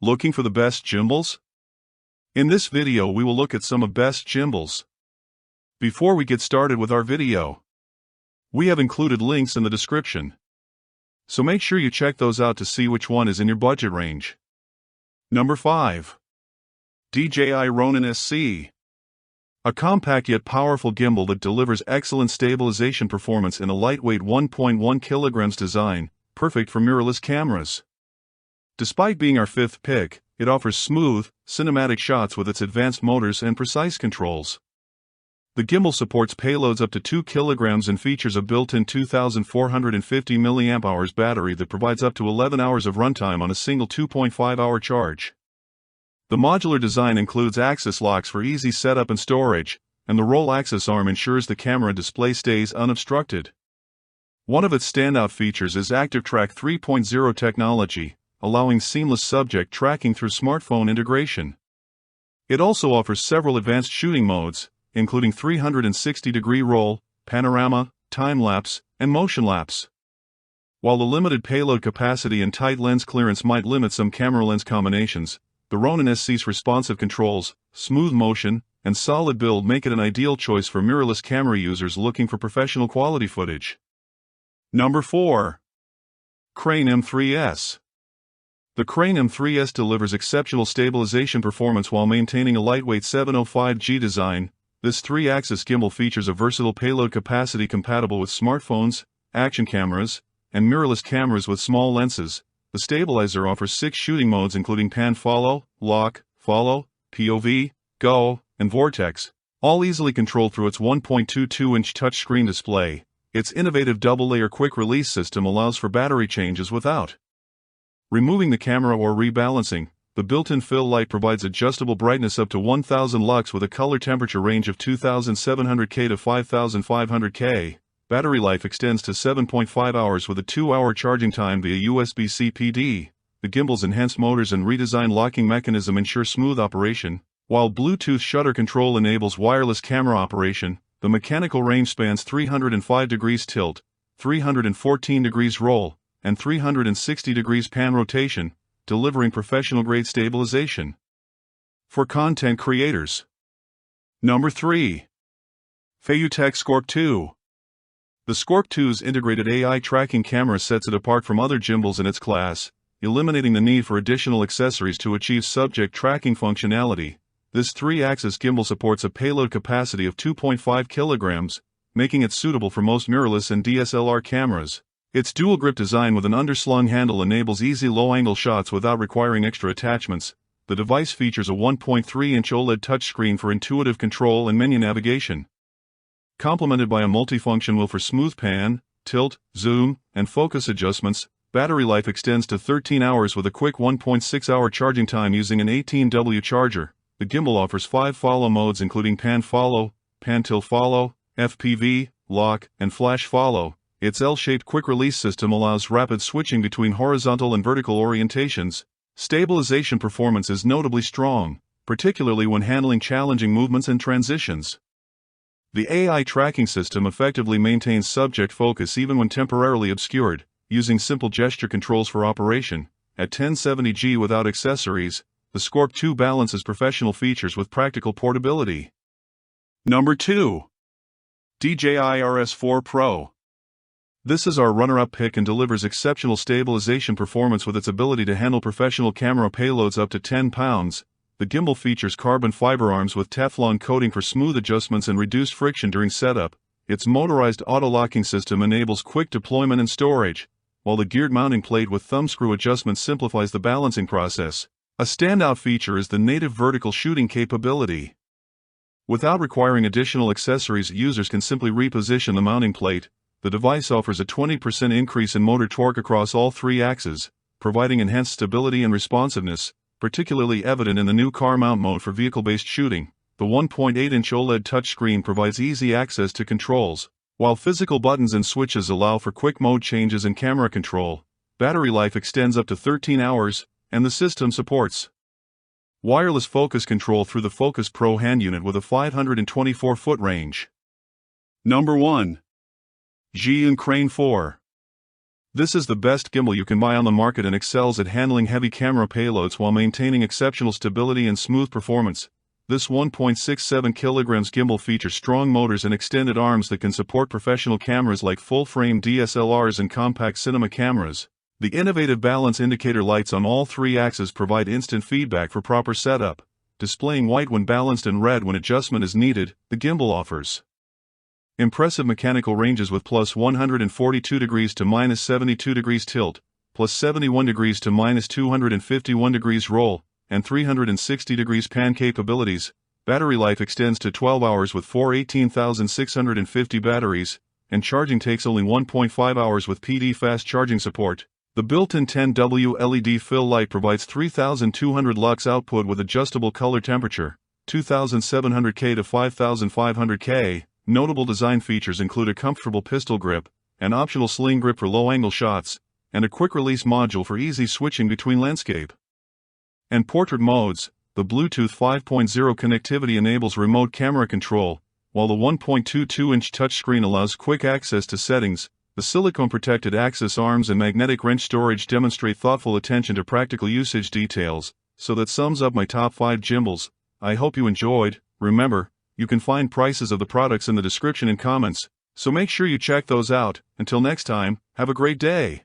Looking for the best gimbals? In this video we will look at some of best gimbals. Before we get started with our video, we have included links in the description, so make sure you check those out to see which one is in your budget range. Number 5. DJI Ronin-SC. A compact yet powerful gimbal that delivers excellent stabilization performance in a lightweight 1.1 kg design, perfect for mirrorless cameras. Despite being our 5th pick, it offers smooth, cinematic shots with its advanced motors and precise controls. The gimbal supports payloads up to 2 kg and features a built-in 2450 mAh battery that provides up to 11 hours of runtime on a single 2.5-hour charge. The modular design includes axis locks for easy setup and storage, and the roll axis arm ensures the camera display stays unobstructed. One of its standout features is ActiveTrack 3.0 technology, allowing seamless subject tracking through smartphone integration. It also offers several advanced shooting modes, including 360-degree roll, panorama, time-lapse, and motion-lapse. While the limited payload capacity and tight lens clearance might limit some camera lens combinations, the Ronin-SC's responsive controls, smooth motion, and solid build make it an ideal choice for mirrorless camera users looking for professional quality footage. Number 4. Crane M3S. The Crane M3S delivers exceptional stabilization performance while maintaining a lightweight 705G design. This 3-axis gimbal features a versatile payload capacity compatible with smartphones, action cameras, and mirrorless cameras with small lenses. The stabilizer offers 6 shooting modes including pan follow, lock, follow, POV, go, and vortex, all easily controlled through its 1.22-inch touchscreen display. Its innovative double-layer quick-release system allows for battery changes without removing the camera or rebalancing. The built-in fill light provides adjustable brightness up to 1000 lux with a color temperature range of 2700K to 5500K. Battery life extends to 7.5 hours with a 2-hour charging time via USB-C PD. The gimbal's enhanced motors and redesigned locking mechanism ensure smooth operation, while Bluetooth shutter control enables wireless camera operation. The mechanical range spans 305 degrees tilt, 314 degrees roll, and 360 degrees pan rotation, delivering professional-grade stabilization for content creators. Number 3. FeiyuTech SCORP 2. The SCORP 2's integrated AI tracking camera sets it apart from other gimbals in its class, eliminating the need for additional accessories to achieve subject tracking functionality. This 3-axis gimbal supports a payload capacity of 2.5 kg, making it suitable for most mirrorless and DSLR cameras. Its dual-grip design with an underslung handle enables easy low-angle shots without requiring extra attachments. The device features a 1.3-inch OLED touchscreen for intuitive control and menu navigation, complemented by a multifunction wheel for smooth pan, tilt, zoom, and focus adjustments. Battery life extends to 13 hours with a quick 1.6-hour charging time using an 18W charger. The gimbal offers 5 follow modes including pan follow, pan tilt follow, FPV, lock, and flash follow. Its L-shaped quick-release system allows rapid switching between horizontal and vertical orientations. Stabilization performance is notably strong, particularly when handling challenging movements and transitions. The AI tracking system effectively maintains subject focus even when temporarily obscured, using simple gesture controls for operation. At 1070G without accessories, the SCORP 2 balances professional features with practical portability. Number 2. DJI RS4 Pro. This is our runner-up pick and delivers exceptional stabilization performance with its ability to handle professional camera payloads up to 10 pounds. The gimbal features carbon fiber arms with Teflon coating for smooth adjustments and reduced friction during setup. Its motorized auto-locking system enables quick deployment and storage, while the geared mounting plate with thumbscrew adjustment simplifies the balancing process. A standout feature is the native vertical shooting capability. Without requiring additional accessories, users can simply reposition the mounting plate. The device offers a 20% increase in motor torque across all 3 axes, providing enhanced stability and responsiveness, particularly evident in the new car mount mode for vehicle-based shooting. The 1.8-inch OLED touchscreen provides easy access to controls, while physical buttons and switches allow for quick mode changes and camera control. Battery life extends up to 13 hours, and the system supports wireless focus control through the Focus Pro hand unit with a 524-foot range. Number 1. ZHIYUN Crane 4. This is the best gimbal you can buy on the market and excels at handling heavy camera payloads while maintaining exceptional stability and smooth performance. This 1.67 kg gimbal features strong motors and extended arms that can support professional cameras like full-frame DSLRs and compact cinema cameras. The innovative balance indicator lights on all three axes provide instant feedback for proper setup, displaying white when balanced and red when adjustment is needed. The gimbal offers impressive mechanical ranges with plus 142 degrees to minus 72 degrees tilt, plus 71 degrees to minus 251 degrees roll, and 360 degrees pan capabilities. Battery life extends to 12 hours with 4 18,650 batteries, and charging takes only 1.5 hours with PD fast charging support. The built-in 10W LED fill light provides 3,200 lux output with adjustable color temperature, 2,700K to 5,500K. Notable design features include a comfortable pistol grip, an optional sling grip for low-angle shots, and a quick-release module for easy switching between landscape and portrait modes. The Bluetooth 5.0 connectivity enables remote camera control, while the 1.22-inch touchscreen allows quick access to settings. The silicone-protected axis arms and magnetic wrench storage demonstrate thoughtful attention to practical usage details. So that sums up my top 5 gimbals. I hope you enjoyed. Remember, you can find prices of the products in the description and comments, so make sure you check those out. Until next time, have a great day.